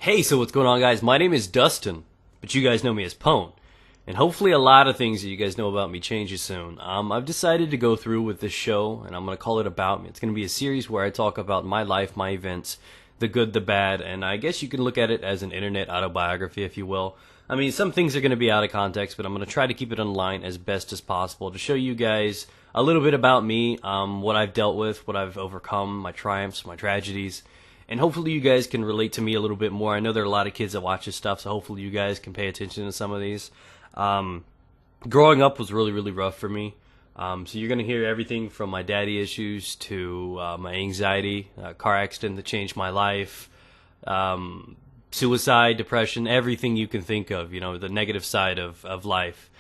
Hey, so what's going on, guys? My name is Dustin, but you guys know me as Pone. And hopefully a lot of things that you guys know about me changes soon. I've decided to go through with this show, and I'm going to call it About Me. It's going to be a series where I talk about my life, my events, the good, the bad, and I guess you can look at it as an internet autobiography, if you will. I mean, some things are going to be out of context, but I'm going to try to keep it in line as best as possible to show you guys a little bit about me, what I've dealt with, what I've overcome, my triumphs, my tragedies. And hopefully you guys can relate to me a little bit more. I know there are a lot of kids that watch this stuff, so hopefully you guys can pay attention to some of these. Growing up was really, really rough for me. So you're going to hear everything from my daddy issues to my anxiety, car accident that changed my life, suicide, depression, everything you can think of, the negative side of life.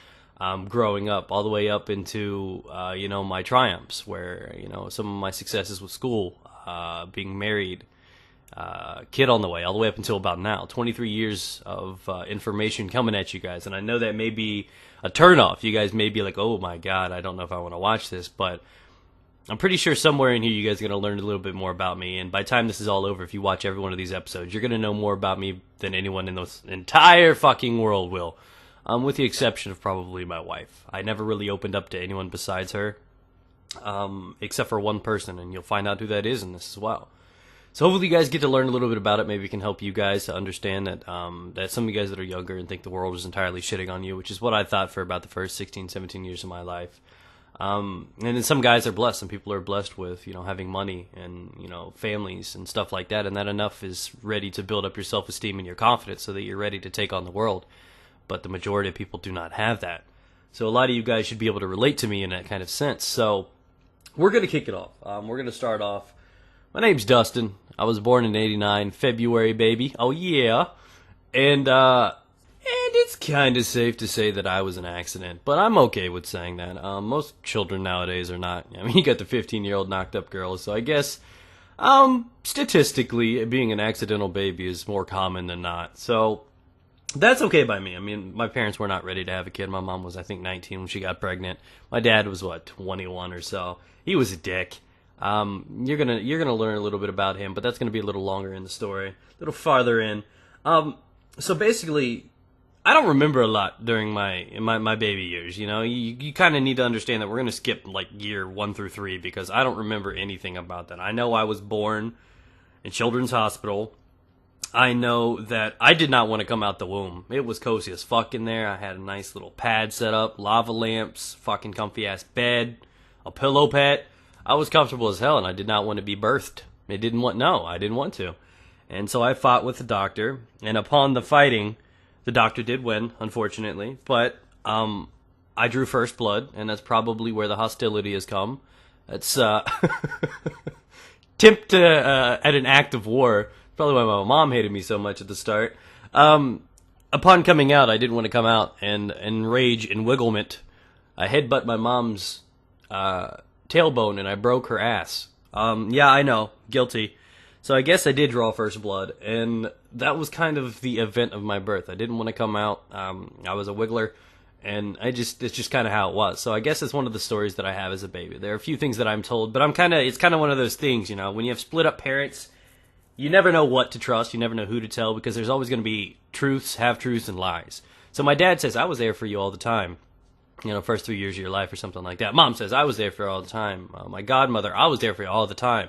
Growing up, all the way up into, my triumphs, where, some of my successes with school, being married, kid on the way, all the way up until about now. 23 years of information coming at you guys, and I know that may be a turnoff. You guys may be like, oh my god, I don't know if I want to watch this, but I'm pretty sure somewhere in here you guys are going to learn a little bit more about me, and by the time this is all over, if you watch every one of these episodes, you're going to know more about me than anyone in this entire fucking world will, with the exception of probably my wife. I never really opened up to anyone besides her, except for one person, and you'll find out who that is in this as well. So hopefully you guys get to learn a little bit about it. Maybe it can help you guys to understand that that some of you guys that are younger and think the world is entirely shitting on you, which is what I thought for about the first 16, 17 years of my life. And then some guys are blessed. Some people are blessed with, having money and, families and stuff like that. And that enough is ready to build up your self-esteem and your confidence so that you're ready to take on the world. But the majority of people do not have that. So a lot of you guys should be able to relate to me in that kind of sense. So we're going to kick it off. We're going to start off. My name's Dustin. I was born in '89, February, baby. Oh, yeah. And it's kind of safe to say that I was an accident, but I'm okay with saying that. Most children nowadays are not. I mean, you got the 15-year-old knocked up girl, so I guess, statistically, being an accidental baby is more common than not. So that's okay by me. I mean, my parents were not ready to have a kid. My mom was, I think, 19 when she got pregnant. My dad was, 21 or so. He was a dick. You're gonna learn a little bit about him, but that's gonna be a little longer in the story, a little farther in. So basically, I don't remember a lot during my baby years. You kind of need to understand that we're gonna skip like year 1 through 3 because I don't remember anything about that. I know I was born in Children's Hospital. I know that I did not want to come out the womb. It was cozy as fuck in there. I had a nice little pad set up, lava lamps, fucking comfy ass bed, a pillow pet. I was comfortable as hell, and I did not want to be birthed. I didn't want to. And so I fought with the doctor, and upon the fighting, the doctor did win, unfortunately. But I drew first blood, and that's probably where the hostility has come. It's tipped at an act of war. Probably why my mom hated me so much at the start. Upon coming out, I didn't want to come out, and in rage and wigglement, I headbutt my mom's tailbone, and I broke her ass. Yeah, I know, guilty. So I guess I did draw first blood, and that was kind of the event of my birth. I didn't want to come out. I was a wiggler, and it's just kind of how it was. So I guess it's one of the stories that I have as a baby. There are a few things that I'm told, but it's kind of one of those things, when you have split up parents, you never know what to trust, you never know who to tell, because there's always going to be truths, half-truths, and lies. So my dad says, I was there for you all the time. First 3 years of your life or something like that. Mom says, I was there for you all the time. My godmother, I was there for you all the time.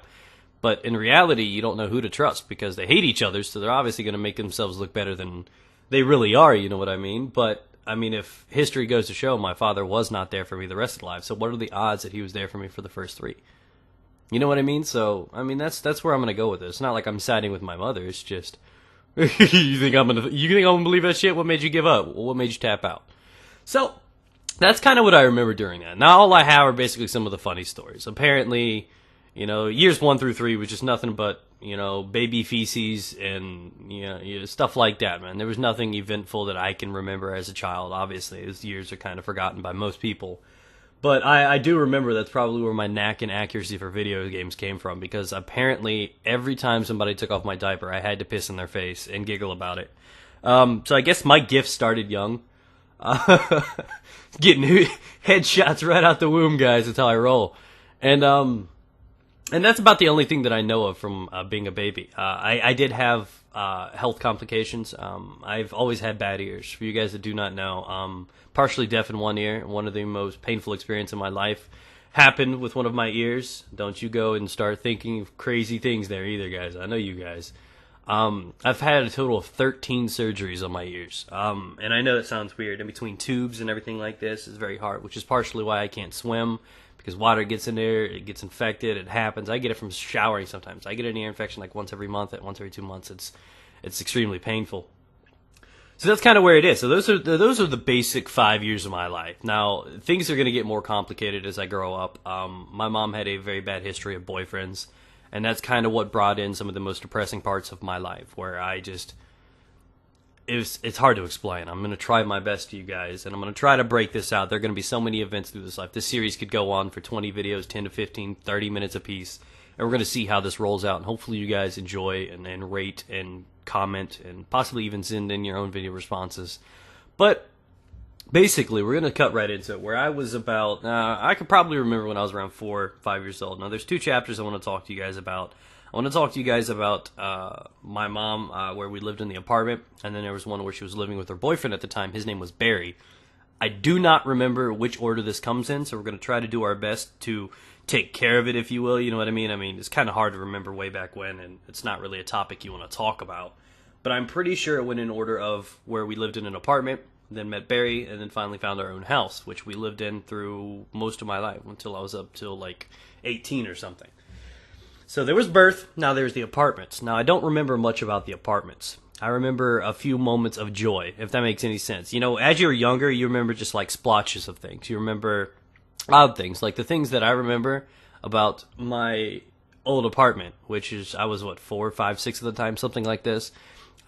But in reality, you don't know who to trust because they hate each other, so they're obviously going to make themselves look better than they really are, you know what I mean? But, if history goes to show, my father was not there for me the rest of life, so what are the odds that he was there for me for the first 3? You know what I mean? So, that's where I'm going to go with this. It's not like I'm siding with my mother, it's just, you think I'm going to believe that shit? What made you give up? What made you tap out? So that's kind of what I remember during that. Now, all I have are basically some of the funny stories. Apparently, years 1 through 3 was just nothing but, baby feces and, stuff like that, man. There was nothing eventful that I can remember as a child, obviously. Those years are kind of forgotten by most people. But I do remember that's probably where my knack and accuracy for video games came from, because apparently every time somebody took off my diaper, I had to piss in their face and giggle about it. So I guess my gift started young. Getting headshots right out the womb, guys. That's how I roll. And And that's about the only thing that I know of from being a baby. I did have health complications. I've always had bad ears. For you guys that do not know, partially deaf in one ear. One of the most painful experiences in my life happened with one of my ears. Don't you go and start thinking of crazy things there either, guys. I know you guys. I've had a total of 13 surgeries on my ears. And I know it sounds weird. In between tubes and everything like this is very hard, which is partially why I can't swim. Because water gets in there, it gets infected, it happens. I get it from showering sometimes. I get an ear infection like once every month, once every 2 months. It's extremely painful. So that's kind of where it is. So those are the basic 5 years of my life. Now, things are going to get more complicated as I grow up. My mom had a very bad history of boyfriends, and that's kind of what brought in some of the most depressing parts of my life, where it's hard to explain. I'm going to try my best to you guys, and I'm going to try to break this out. There are going to be so many events through this life. This series could go on for 20 videos, 10 to 15, 30 minutes apiece, and we're going to see how this rolls out, and hopefully you guys enjoy and rate and comment and possibly even send in your own video responses. But basically, we're going to cut right into it, where I was about, I could probably remember when I was around 4 or 5 years old. Now, there's 2 chapters I want to talk to you guys about. I want to talk to you guys about my mom, where we lived in the apartment, and then there was one where she was living with her boyfriend at the time. His name was Barry. I do not remember which order this comes in, so we're going to try to do our best to take care of it, if you will. You know what I mean? I mean, it's kind of hard to remember way back when, and it's not really a topic you want to talk about. But I'm pretty sure it went in order of where we lived in an apartment, then met Barry, and then finally found our own house, which we lived in through most of my life, until I was up till like 18 or something. So there was birth, now there's the apartments. Now, I don't remember much about the apartments. I remember a few moments of joy, if that makes any sense. You know, as you were younger, you remember just like splotches of things. You remember odd things, like the things that I remember about my old apartment, which is, I was, 4, 5, 6 at the time, something like this.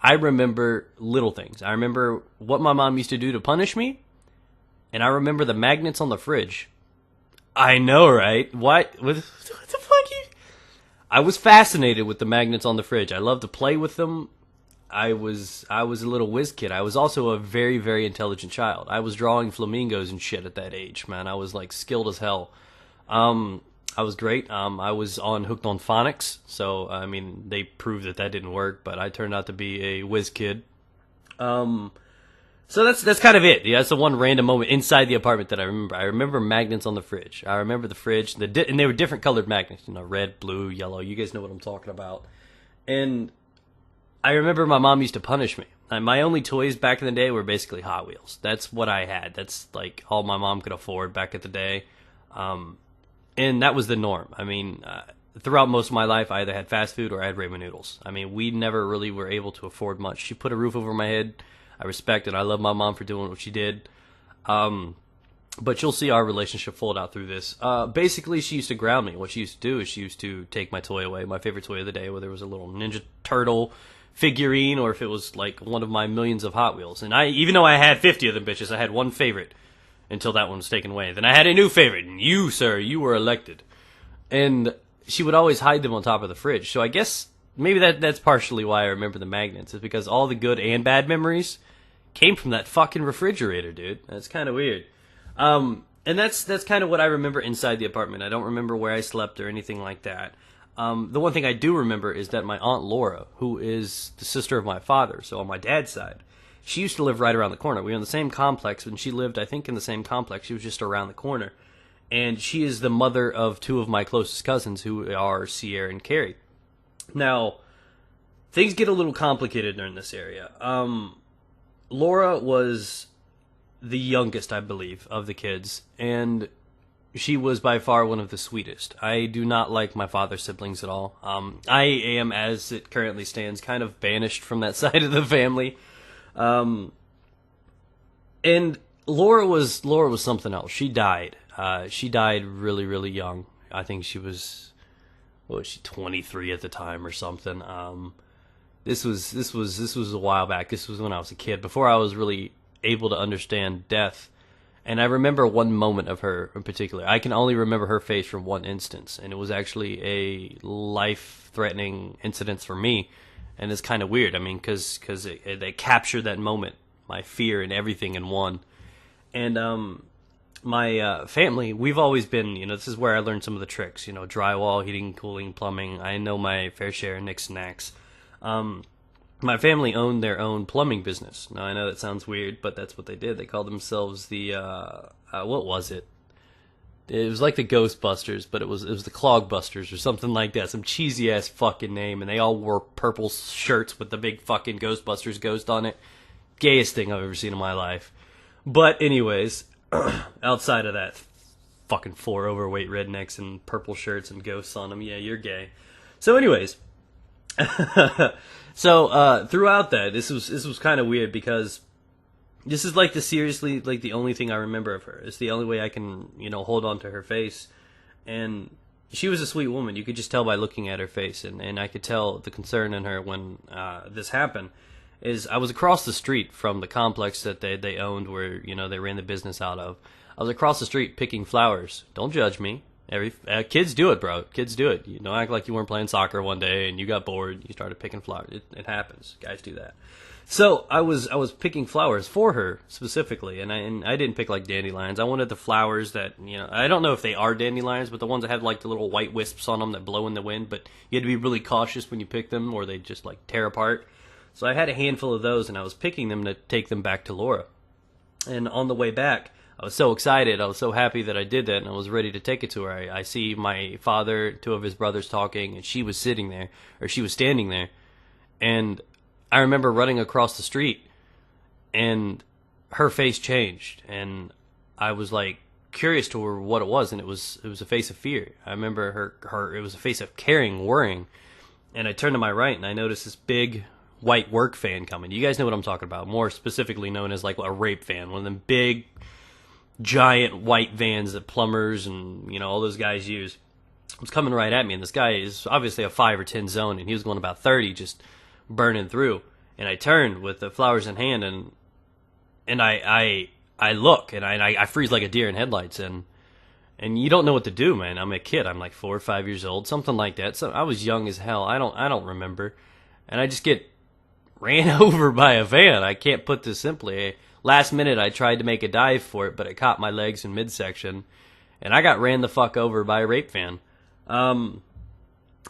I remember little things. I remember what my mom used to do to punish me, and I remember the magnets on the fridge. I know, right? What the fuck I was fascinated with the magnets on the fridge. I loved to play with them. I was a little whiz kid. I was also a very, very intelligent child. I was drawing flamingos and shit at that age, man. I was like skilled as hell. I was great. I was hooked on phonics, so I mean they proved that didn't work, but I turned out to be a whiz kid. So that's kind of it. Yeah, that's the one random moment inside the apartment that I remember. I remember magnets on the fridge. I remember the fridge, and they were different colored magnets. You know, red, blue, yellow. You guys know what I'm talking about. And I remember my mom used to punish me. My only toys back in the day were basically Hot Wheels. That's what I had. That's like all my mom could afford back in the day. And that was the norm. I mean, throughout most of my life, I either had fast food or I had ramen noodles. I mean, we never really were able to afford much. She put a roof over my head. I respect it. I love my mom for doing what she did. But you'll see our relationship fold out through this. Basically, she used to ground me. What she used to do is she used to take my toy away, my favorite toy of the day, whether it was a little Ninja Turtle figurine or if it was like one of my millions of Hot Wheels. And even though I had 50 of them bitches, I had one favorite until that one was taken away. Then I had a new favorite, and you, sir, you were elected. And she would always hide them on top of the fridge. So I guess maybe that's partially why I remember the magnets, is because all the good and bad memories came from that fucking refrigerator, dude. That's kind of weird. And that's kind of what I remember inside the apartment. I don't remember where I slept or anything like that. The one thing I do remember is that my Aunt Laura, who is the sister of my father, so on my dad's side, she used to live right around the corner. We were in the same complex, and she lived, I think, in the same complex. She was just around the corner. And she is the mother of 2 of my closest cousins, who are Sierra and Carrie. Now, things get a little complicated in this area. Laura was the youngest, I believe, of the kids, and she was by far one of the sweetest. I do not like my father's siblings at all. I am, as it currently stands, kind of banished from that side of the family. And Laura was something else. She died. She died really, really young. I think she was, 23 at the time or something. This was a while back. This was when I was a kid, before I was really able to understand death. And I remember one moment of her in particular. I can only remember her face from one instance, and it was actually a life-threatening incident for me. And it's kind of weird. I mean, because they captured that moment, my fear and everything in one. And my family, we've always been, this is where I learned some of the tricks, drywall, heating, cooling, plumbing. I know my fair share of nicks and knacks. My family owned their own plumbing business. Now, I know that sounds weird, but that's what they did. They called themselves the, what was it? It was like the Ghostbusters, but it was the Clogbusters or something like that. Some cheesy-ass fucking name, and they all wore purple shirts with the big fucking Ghostbusters ghost on it. Gayest thing I've ever seen in my life. But anyways, outside of that, fucking 4 overweight rednecks and purple shirts and ghosts on them, yeah, you're gay. So anyways, so throughout that, this was kind of weird because this is like the only thing I remember of her. It's the only way I can, hold on to her face. And she was a sweet woman. You could just tell by looking at her face. And I could tell the concern in her when this happened. Is I was across the street from the complex that they owned where, they ran the business out of. I was across the street picking flowers. Don't judge me. Kids do it, bro. Kids do it. Don't act like you weren't playing soccer one day and you got bored. You started picking flowers. It happens. Guys do that. So I was picking flowers for her specifically, and I didn't pick like dandelions. I wanted the flowers that, I don't know if they are dandelions, but the ones that have like the little white wisps on them that blow in the wind. But you had to be really cautious when you pick them, or they just like tear apart. So I had a handful of those, and I was picking them to take them back to Laura. And on the way back, I was so excited. I was so happy that I did that, and I was ready to take it to her. I see my father, 2 of his brothers talking, and she was standing there, and I remember running across the street, and her face changed, and I was like curious to her what it was, and it was a face of fear. I remember her it was a face of caring, worrying, and I turned to my right, and I noticed this big white work van coming. You guys know what I'm talking about, more specifically known as like a rape van, one of them big, giant white vans that plumbers and, all those guys use. It was coming right at me, and this guy is obviously a 5 or 10 zone, and he was going about 30, just burning through. And I turned with the flowers in hand, and I look, and I freeze like a deer in headlights, and you don't know what to do, man. I'm a kid. I'm like 4 or 5 years old, something like that. So I was young as hell. I don't remember, and I just get ran over by a van. I can't put this simply. Last minute, I tried to make a dive for it, but it caught my legs in midsection, and I got ran the fuck over by a rape van. And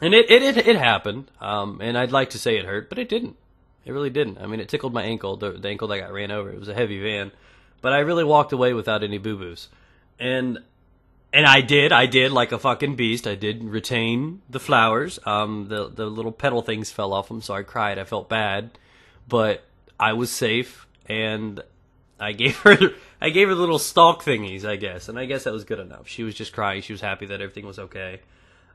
it happened, and I'd like to say it hurt, but it didn't. It really didn't. I mean, it tickled my ankle, the ankle that got ran over. It was a heavy van, but I really walked away without any boo-boos. And I did like a fucking beast. I did retain the flowers. The little petal things fell off them, so I cried. I felt bad, but I was safe, and I gave her little stalk thingies, I guess, and I guess that was good enough. She was just crying. She was happy that everything was okay.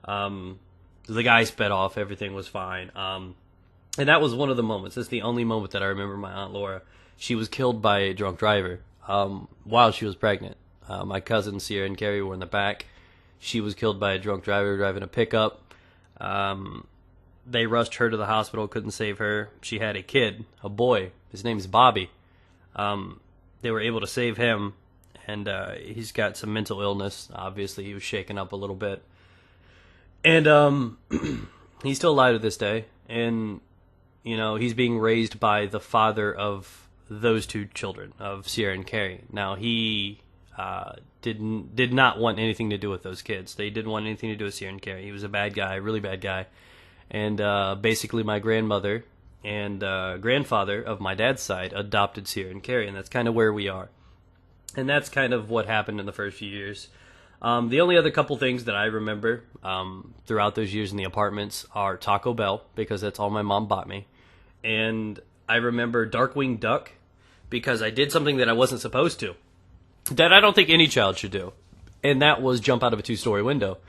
The guy sped off. Everything was fine. And that was one of the moments. That's the only moment that I remember my Aunt Laura. She was killed by a drunk driver while she was pregnant. My cousins, Sierra and Carrie, were in the back. She was killed by a drunk driver driving a pickup. They rushed her to the hospital, couldn't save her. She had a kid, a boy. His name is Bobby. They were able to save him, and he's got some mental illness. Obviously, he was shaken up a little bit. And he's still alive to this day. And, he's being raised by the father of those 2 children, of Sierra and Carrie. Now, he did not want anything to do with those kids. They didn't want anything to do with Sierra and Carrie. He was a bad guy, really bad guy. And basically my grandmother and grandfather of my dad's side adopted Sierra and Carrie, and that's kind of where we are. And that's kind of what happened in the first few years. The only other couple things that I remember throughout those years in the apartments are Taco Bell, because that's all my mom bought me. And I remember Darkwing Duck, because I did something that I wasn't supposed to, that I don't think any child should do. And that was jump out of a 2-story window.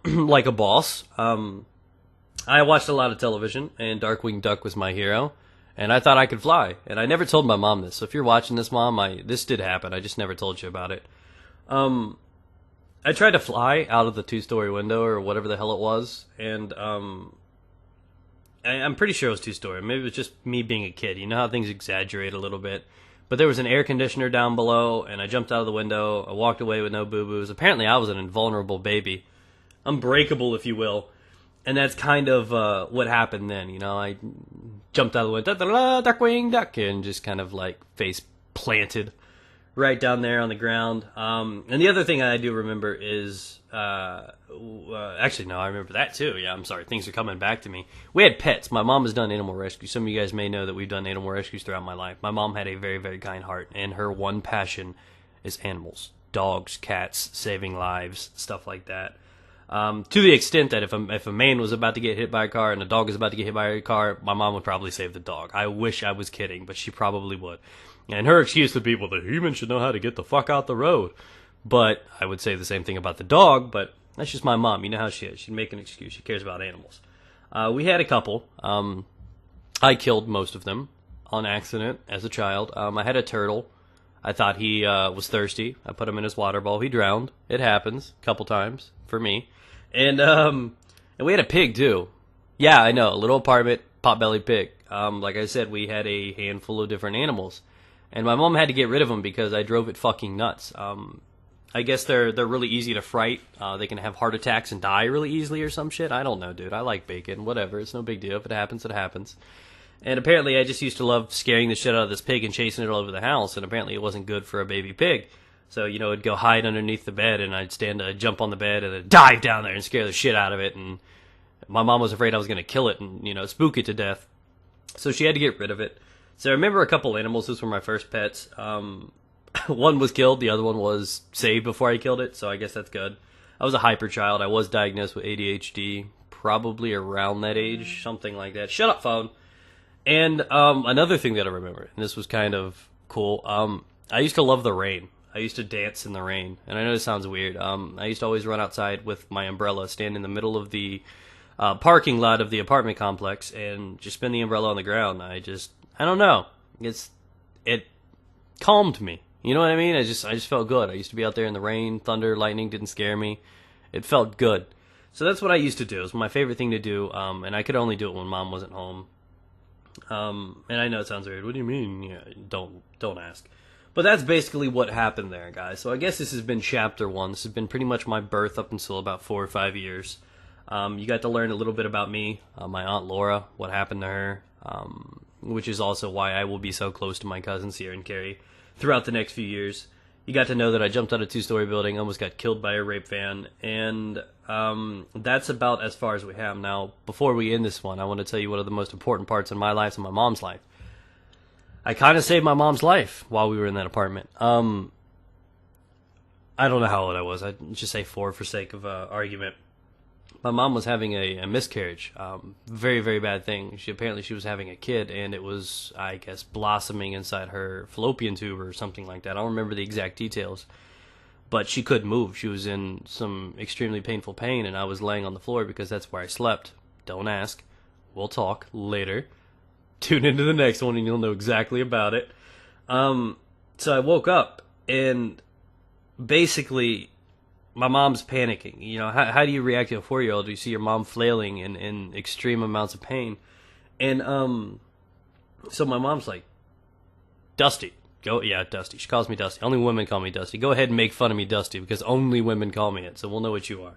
Like a boss. I watched a lot of television, and Darkwing Duck was my hero. And I thought I could fly. And I never told my mom this. So if you're watching this, Mom, this did happen. I just never told you about it. I tried to fly out of the 2-story window or whatever the hell it was, and I'm pretty sure it was 2-story. Maybe it was just me being a kid. You know how things exaggerate a little bit. But there was an air conditioner down below, and I jumped out of the window. I walked away with no boo-boos. Apparently, I was an invulnerable baby, unbreakable, if you will. And that's kind of what happened then. I jumped out of the window, Darkwing Duck, and just kind of like face planted right down there on the ground. And the other thing I do remember is, actually, no, I remember that too. Yeah, I'm sorry. Things are coming back to me. We had pets. My mom has done animal rescue. Some of you guys may know that we've done animal rescues throughout my life. My mom had a very, very kind heart, and her one passion is animals. Dogs, cats, saving lives, stuff like that. To the extent that if a man was about to get hit by a car and a dog was about to get hit by a car, my mom would probably save the dog. I wish I was kidding, but she probably would. And her excuse to people, the human should know how to get the fuck out the road. But I would say the same thing about the dog, but that's just my mom. You know how she is. She'd make an excuse. She cares about animals. We had a couple. I killed most of them on accident as a child. I had a turtle. I thought he was thirsty. I put him in his water bowl. He drowned. It happens a couple times for me. And we had a pig, too. Yeah, I know. A little apartment, pot-bellied pig. Like I said, we had a handful of different animals. And my mom had to get rid of them because I drove it fucking nuts. I guess they're really easy to fright. They can have heart attacks and die really easily or some shit. I don't know, dude. I like bacon. Whatever. It's no big deal. If it happens, it happens. And apparently I just used to love scaring the shit out of this pig and chasing it all over the house. And apparently it wasn't good for a baby pig. So, it'd go hide underneath the bed, and I'd jump on the bed and then dive down there and scare the shit out of it. And my mom was afraid I was going to kill it and, spook it to death. So she had to get rid of it. So I remember a couple animals. Those were my first pets. One was killed. The other one was saved before I killed it. So I guess that's good. I was a hyper child. I was diagnosed with ADHD probably around that age. Something like that. Shut up, phone. And another thing that I remember, and this was kind of cool. I used to love the rain. I used to dance in the rain. And I know this sounds weird. I used to always run outside with my umbrella, stand in the middle of the parking lot of the apartment complex, and just spin the umbrella on the ground. I don't know. It calmed me. You know what I mean? I just felt good. I used to be out there in the rain, thunder, lightning didn't scare me. It felt good. So that's what I used to do. It was my favorite thing to do, and I could only do it when Mom wasn't home. And I know it sounds weird. What do you mean? Yeah, don't ask. But that's basically what happened there, guys. So I guess this has been chapter 1. This has been pretty much my birth up until about 4 or 5 years. You got to learn a little bit about me, my Aunt Laura, what happened to her, which is also why I will be so close to my cousins Sierra and Carrie throughout the next few years. You got to know that I jumped out of a 2-story building, almost got killed by a rape van, and that's about as far as we have. Now, before we end this one, I want to tell you one of the most important parts in my life and my mom's life. I kind of saved my mom's life while we were in that apartment. I don't know how old I was. I'd just say 4 for sake of argument. My mom was having a miscarriage. Very, very bad thing. Apparently she was having a kid, and it was, I guess, blossoming inside her fallopian tube or something like that. I don't remember the exact details. But she couldn't move. She was in some extremely painful pain, and I was laying on the floor because that's where I slept. Don't ask. We'll talk later. Tune into the next one, and you'll know exactly about it. So I woke up, and basically my mom's panicking. How do you react to a 4-year-old? You see your mom flailing in extreme amounts of pain. And so my mom's like, Dusty. Dusty. She calls me Dusty. Only women call me Dusty. Go ahead and make fun of me, Dusty, because only women call me it, so we'll know what you are.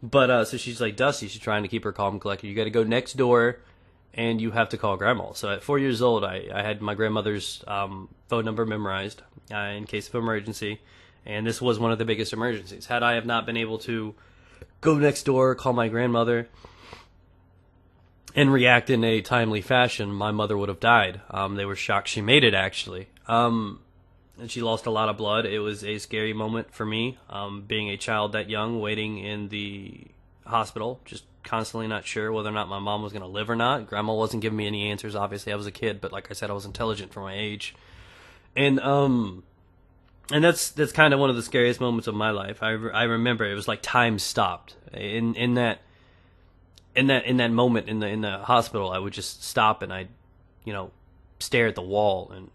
But so she's like, Dusty, she's trying to keep her calm and collected. You got to go next door, and you have to call Grandma. So at 4 years old, I had my grandmother's phone number memorized in case of emergency. And this was one of the biggest emergencies. Had I have not been able to go next door, call my grandmother, and react in a timely fashion, my mother would have died. They were shocked she made it, actually. And she lost a lot of blood. It was a scary moment for me, being a child that young, waiting in the hospital, just constantly not sure whether or not my mom was going to live or not. Grandma wasn't giving me any answers. Obviously, I was a kid, but like I said, I was intelligent for my age. And that's kind of one of the scariest moments of my life. I remember it was like time stopped. In that moment in the hospital, I would just stop and I'd stare at the wall and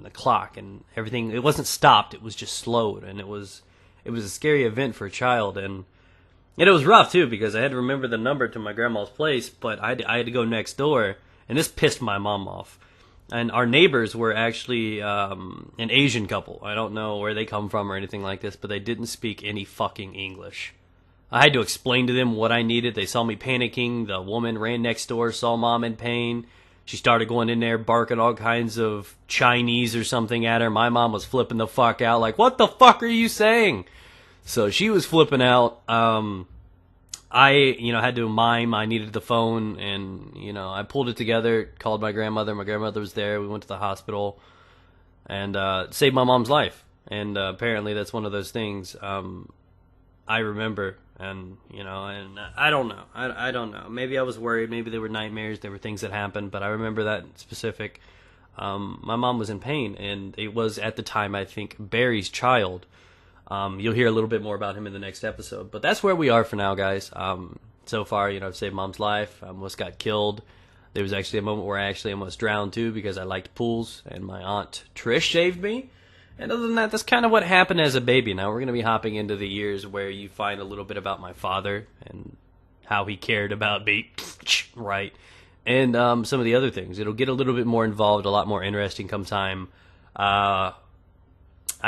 the clock and everything. It wasn't stopped. It was just slowed, and it was a scary event for a child, and it was rough too because I had to remember the number to my grandma's place, but I had to go next door, and this pissed my mom off. And our neighbors were actually an Asian couple. I don't know where they come from or anything like this, but they didn't speak any fucking English. I had to explain to them what I needed. They saw me panicking. The woman ran next door, saw Mom in pain. She started going in there barking all kinds of Chinese or something at her. My mom was flipping the fuck out, like, what the fuck are you saying? So she was flipping out. I, had to mime. I needed the phone, and, I pulled it together, called my grandmother. My grandmother was there. We went to the hospital and saved my mom's life. And apparently that's one of those things I remember. And, and I don't know. I don't know. Maybe I was worried. Maybe there were nightmares. There were things that happened. But I remember that in specific. My mom was in pain. And it was, at the time, I think, Barry's child. You'll hear a little bit more about him in the next episode. But that's where we are for now, guys. So far, I've saved Mom's life. I almost got killed. There was actually a moment where I actually almost drowned, too, because I liked pools. And my Aunt Trish saved me. And other than that, that's kind of what happened as a baby. Now we're going to be hopping into the years where you find a little bit about my father and how he cared about me, right? And some of the other things. It'll get a little bit more involved, a lot more interesting come time. I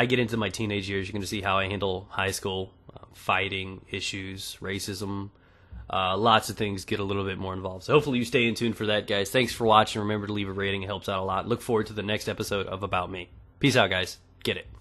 get into my teenage years. You're going to see how I handle high school, fighting issues, racism. Lots of things get a little bit more involved. So hopefully you stay in tune for that, guys. Thanks for watching. Remember to leave a rating. It helps out a lot. Look forward to the next episode of About Me. Peace out, guys. Get it.